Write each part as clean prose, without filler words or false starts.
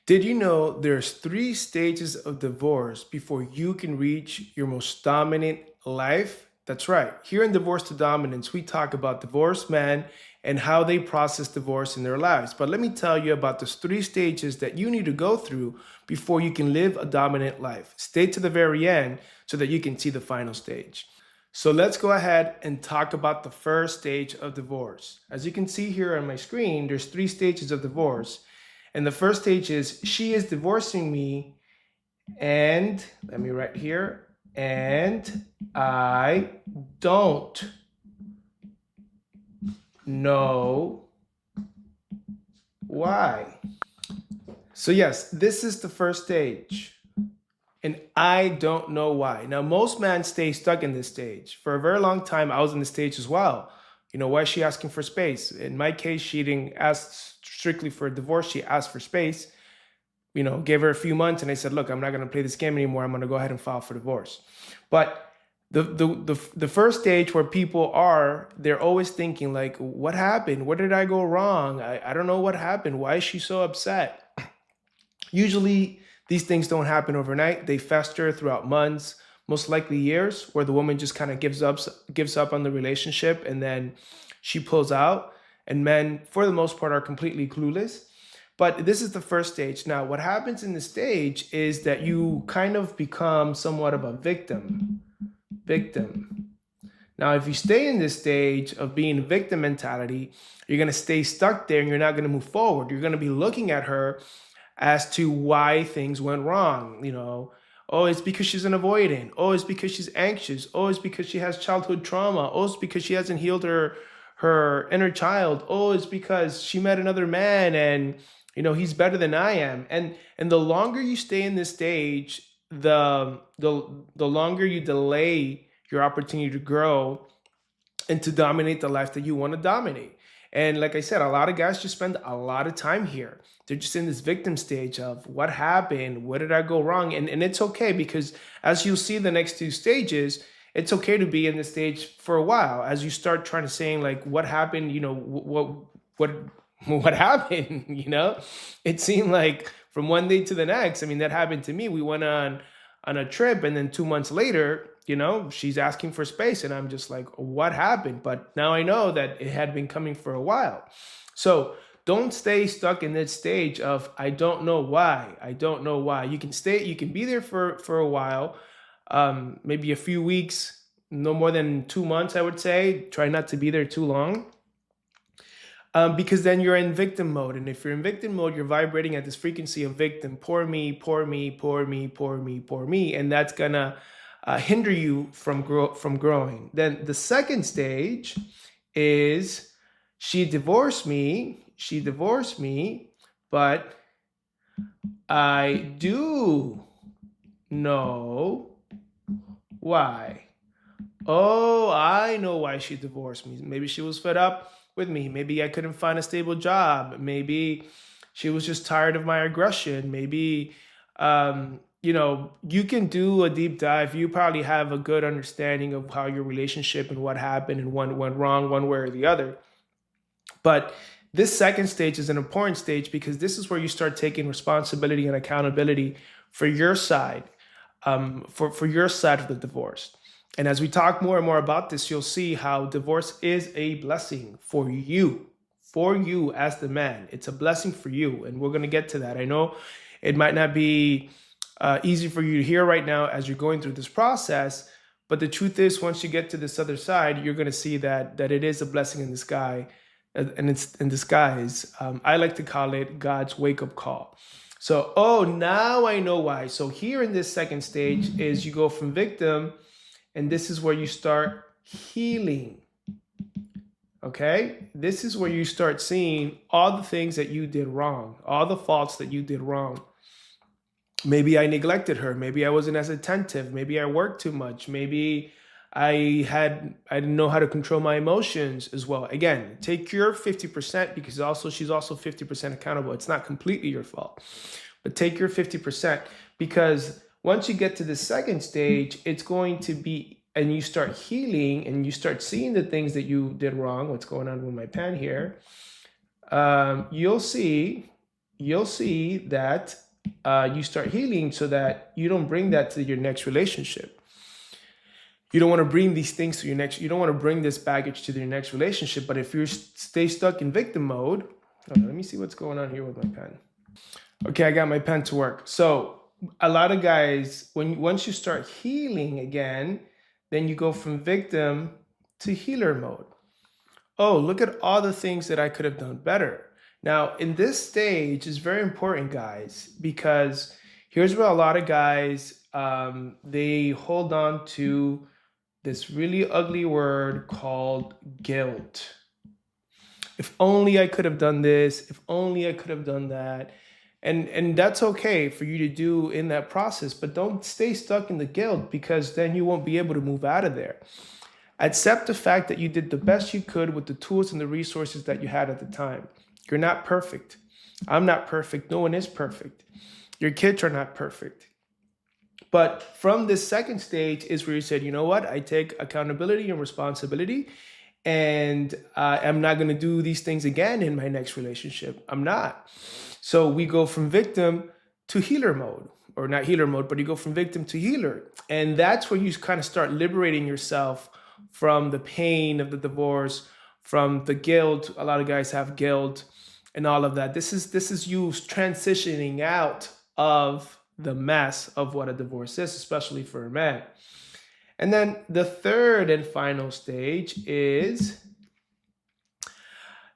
Did you know there's three stages of divorce before you can reach your most dominant life? That's right. Here in Divorce to Dominance, we talk about divorced men and how they process divorce in their lives. But let me tell you about those three stages that you need to go through before you can live a dominant life. Stay to the very end so that you can see the final stage. So let's go ahead and talk about the first stage of divorce. As you can see here on my screen, there's three stages of divorce. And the first stage is she is divorcing me, and let me write here, and I don't know why. So, yes, this is the first stage. And I don't know why. Now, most men stay stuck in this stage. For a very long time, I was in this stage as well. Why is she asking for space? In my case, she didn't ask strictly for a divorce. She asked for space. Gave her a few months, and I said, look, I'm not going to play this game anymore. I'm going to go ahead and file for divorce. But the first stage where people are, they're always thinking like, what happened? Where did I go wrong? I don't know what happened. Why is she so upset? Usually these things don't happen overnight. They fester throughout months, most likely years, where the woman just kind of gives up on the relationship, and then she pulls out. And men, for the most part, are completely clueless. But this is the first stage. Now, what happens in this stage is that you kind of become somewhat of a victim. Victim. Now, if you stay in this stage of being victim mentality, you're going to stay stuck there and you're not going to move forward. You're going to be looking at her as to why things went wrong. Oh, it's because she's an avoidant. Oh, it's because she's anxious. Oh, it's because she has childhood trauma. Oh, it's because she hasn't healed her inner child. Oh, it's because she met another man and he's better than I am. And the longer you stay in this stage, the longer you delay your opportunity to grow and to dominate the life that you want to dominate. And like I said, a lot of guys just spend a lot of time here. They're just in this victim stage of what happened, where did I go wrong? And it's okay, because as you'll see the next two stages, it's okay to be in this stage for a while as you start trying to saying like, what happened, what happened, It seemed like from one day to the next. I mean, that happened to me. We went on a trip, and then 2 months later, she's asking for space, and I'm just like, what happened? But now I know that it had been coming for a while. So don't stay stuck in this stage of I don't know why. I don't know why. You can be there for a while, maybe a few weeks, no more than 2 months, I would say. Try not to be there too long. Because then you're in victim mode. And if you're in victim mode, you're vibrating at this frequency of victim. Poor me, poor me, poor me, poor me, poor me. And that's going to hinder you from growing. Then the second stage is she divorced me, but I do know why. Oh, I know why she divorced me. Maybe she was fed up with me. Maybe I couldn't find a stable job. Maybe she was just tired of my aggression. Maybe, you can do a deep dive. You probably have a good understanding of how your relationship and what happened and what went wrong one way or the other. But this second stage is an important stage because this is where you start taking responsibility and accountability for your side, for your side of the divorce. And as we talk more and more about this, you'll see how divorce is a blessing for you as the man. It's a blessing for you. And we're going to get to that. I know it might not be easy for you to hear right now as you're going through this process. But the truth is, once you get to this other side, you're going to see that it is a blessing in disguise. And it's in disguise. I like to call it God's wake-up call. So, now I know why. So here in this second stage is you go from victim, and this is where you start healing. Okay? This is where you start seeing all the things that you did wrong, all the faults that you did wrong. Maybe I neglected her. Maybe I wasn't as attentive. Maybe I worked too much. Maybe I didn't know how to control my emotions as well. Again, take your 50% because she's also 50% accountable. It's not completely your fault, but take your 50% because once you get to the second stage, it's going to be, and you start healing and you start seeing the things that you did wrong. What's going on with my pen here? You'll see you'll see that you start healing so that you don't bring that to your next relationship. You don't want to bring these things to your next, you don't want to bring this baggage to your next relationship. But if you stay stuck in victim mode, let me see what's going on here with my pen. Okay, I got my pen to work. So a lot of guys, once you start healing again, then you go from victim to healer mode. Oh, look at all the things that I could have done better. Now, in this stage is very important, guys, because here's where a lot of guys, they hold on to this really ugly word called guilt. If only I could have done this, if only I could have done that. And that's okay for you to do in that process, but don't stay stuck in the guilt, because then you won't be able to move out of there. Accept the fact that you did the best you could with the tools and the resources that you had at the time. You're not perfect. I'm not perfect. No one is perfect. Your kids are not perfect. But from this second stage is where you said, you know what? I take accountability and responsibility, and I'm not going to do these things again in my next relationship. I'm not. So we go from victim to healer mode, or not healer mode, but you go from victim to healer. And that's where you kind of start liberating yourself from the pain of the divorce, from the guilt. A lot of guys have guilt and all of that. This is you transitioning out of the mess of what a divorce is, especially for a man. And then the third and final stage is,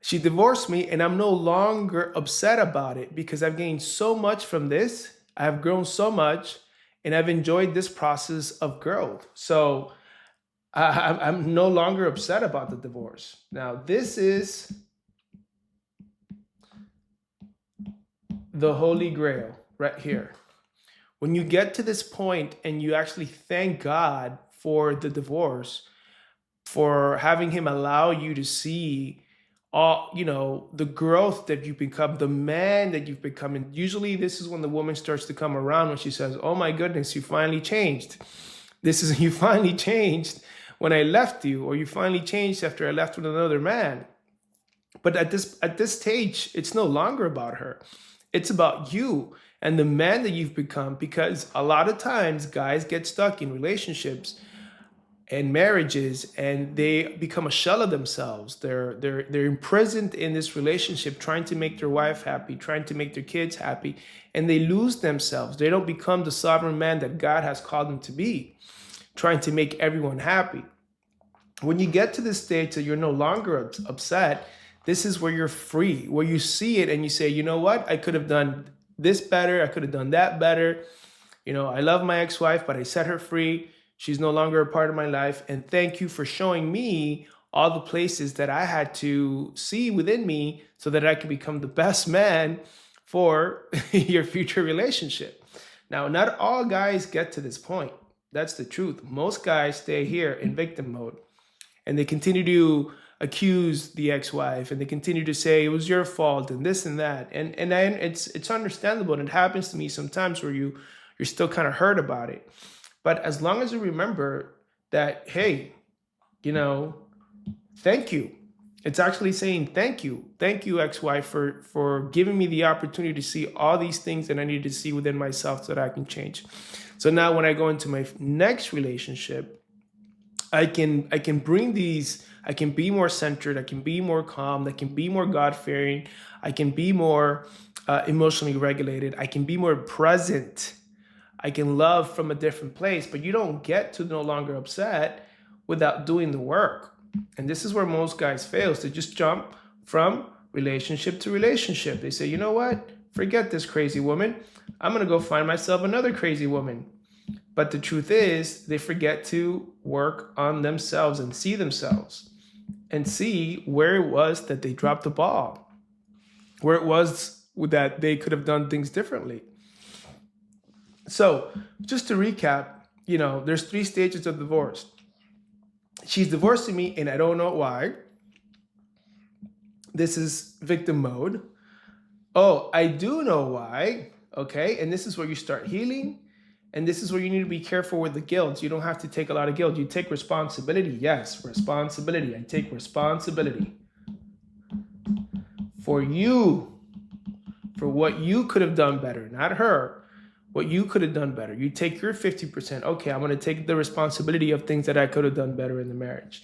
she divorced me and I'm no longer upset about it because I've gained so much from this. I have grown so much and I've enjoyed this process of growth. So I'm no longer upset about the divorce. Now, this is the Holy Grail right here. When you get to this point and you actually thank God for the divorce, for having him allow you to see all, the growth that you've become, the man that you've become. And usually this is when the woman starts to come around, when she says, oh my goodness, you finally changed. You finally changed when I left you, or you finally changed after I left with another man. But at this stage, it's no longer about her. It's about you and the man that you've become, because a lot of times guys get stuck in relationships and marriages and they become a shell of themselves. They're imprisoned in this relationship, trying to make their wife happy, trying to make their kids happy, and they lose themselves. They don't become the sovereign man that God has called them to be, trying to make everyone happy. When you get to this stage that you're no longer upset, this is where you're free, where you see it and you say, you know what? I could have done this better. I could have done that better. I love my ex-wife, but I set her free. She's no longer a part of my life. And thank you for showing me all the places that I had to see within me so that I can become the best man for your future relationship. Now, not all guys get to this point. That's the truth. Most guys stay here in victim mode and they continue to accuse the ex-wife and they continue to say it was your fault and this and that. And then it's understandable. And it happens to me sometimes where you're still kind of hurt about it. But as long as you remember that, hey, thank you. It's actually saying thank you. Thank you, ex-wife, for giving me the opportunity to see all these things that I need to see within myself so that I can change. So now when I go into my next relationship, I can bring these, I can be more centered, I can be more calm, I can be more God-fearing, I can be more emotionally regulated, I can be more present. I can love from a different place, but you don't get to no longer upset without doing the work. And this is where most guys fail. They just jump from relationship to relationship. They say, you know what? Forget this crazy woman. I'm going to go find myself another crazy woman. But the truth is, they forget to work on themselves and see themselves and see where it was that they dropped the ball, where it was that they could have done things differently. So just to recap, there's 3 stages of divorce. She's divorcing me and I don't know why. This is victim mode. Oh, I do know why. Okay. And this is where you start healing. And this is where you need to be careful with the guilt. You don't have to take a lot of guilt. You take responsibility. Yes, responsibility. I take responsibility for you for what you could have done better, not her, what you could have done better. You take your 50%. Okay, I'm going to take the responsibility of things that I could have done better in the marriage.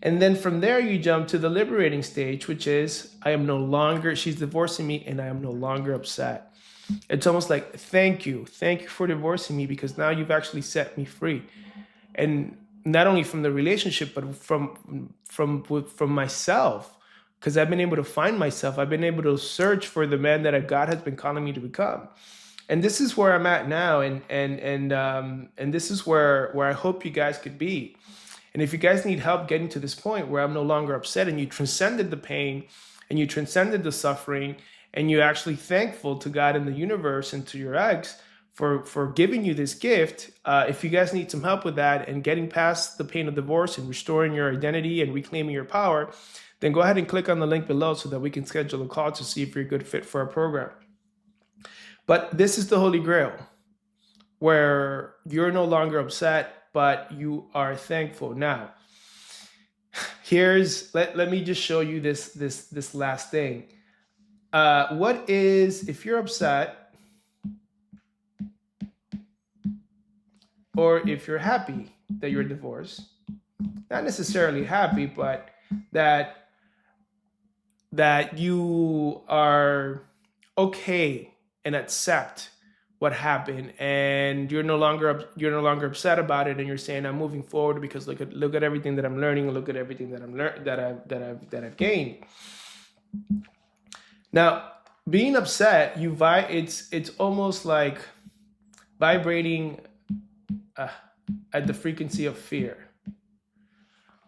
And then from there, you jump to the liberating stage, which is I am no longer, she's divorcing me and I am no longer upset. It's almost like, thank you for divorcing me, because now you've actually set me free. And not only from the relationship, but from myself, because I've been able to find myself. I've been able to search for the man that God has been calling me to become. And this is where I'm at now, and this is where I hope you guys could be. And if you guys need help getting to this point where I'm no longer upset, and you transcended the pain and you transcended the suffering, and you're actually thankful to God and the universe and to your ex for giving you this gift, if you guys need some help with that and getting past the pain of divorce and restoring your identity and reclaiming your power, then go ahead and click on the link below so that we can schedule a call to see if you're a good fit for our program. But this is the Holy Grail, where you're no longer upset, but you are thankful. Now, let me just show you this last thing. What is, if you're upset, or if you're happy that you're divorced, not necessarily happy, but that you are okay and accept what happened, and you're no longer upset about it, and you're saying, I'm moving forward because look at everything that I'm learning, and look at everything that I've gained. Now, being upset, it's almost like vibrating at the frequency of fear.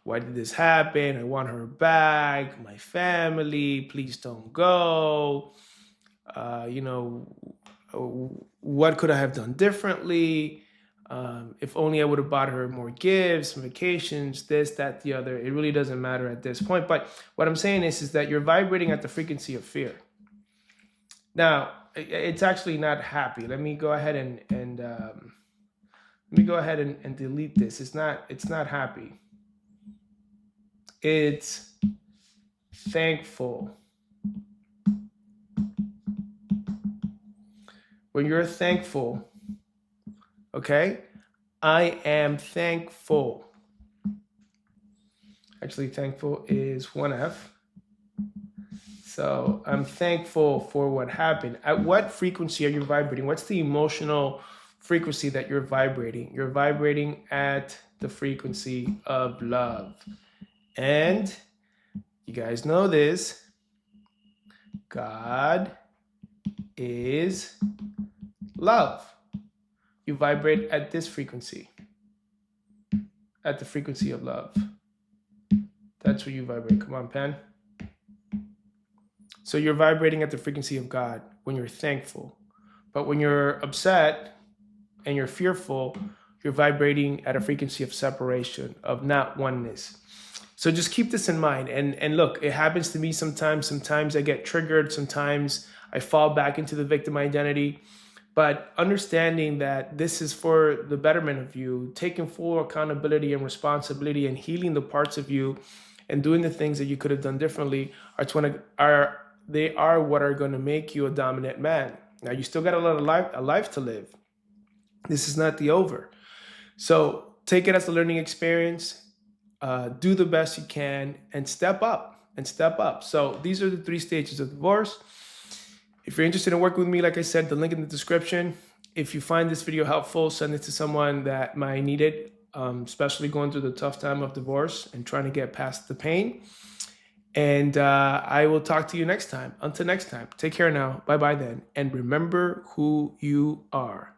Why did this happen? I want her back. My family, please don't go. What could I have done differently? If only I would have bought her more gifts, vacations, this, that, the other. It really doesn't matter at this point. But what I'm saying is that you're vibrating at the frequency of fear. Now, it's actually not happy. Let me go ahead and delete this. It's not happy. It's thankful. When you're thankful, okay? I am thankful. Actually, thankful is one F. So I'm thankful for what happened. At what frequency are you vibrating? What's the emotional frequency that you're vibrating? You're vibrating at the frequency of love. And you guys know this. God is love. You vibrate at this frequency, at the frequency of love. That's where you vibrate. Come on, pen. So you're vibrating at the frequency of God when you're thankful. But when you're upset and you're fearful, you're vibrating at a frequency of separation, of not oneness. So just keep this in mind. And look, it happens to me sometimes. Sometimes I get triggered. Sometimes I fall back into the victim identity. But understanding that this is for the betterment of you, taking full accountability and responsibility and healing the parts of you and doing the things that you could have done differently they are what are going to make you a dominant man. Now, you still got a life to live. This is not the over. So take it as a learning experience. Do the best you can and step up. So these are the 3 stages of divorce. If you're interested in working with me, like I said, the link in the description. If you find this video helpful, send it to someone that might need it, especially going through the tough time of divorce and trying to get past the pain. And I will talk to you next time. Until next time, take care now. Bye-bye then. And remember who you are.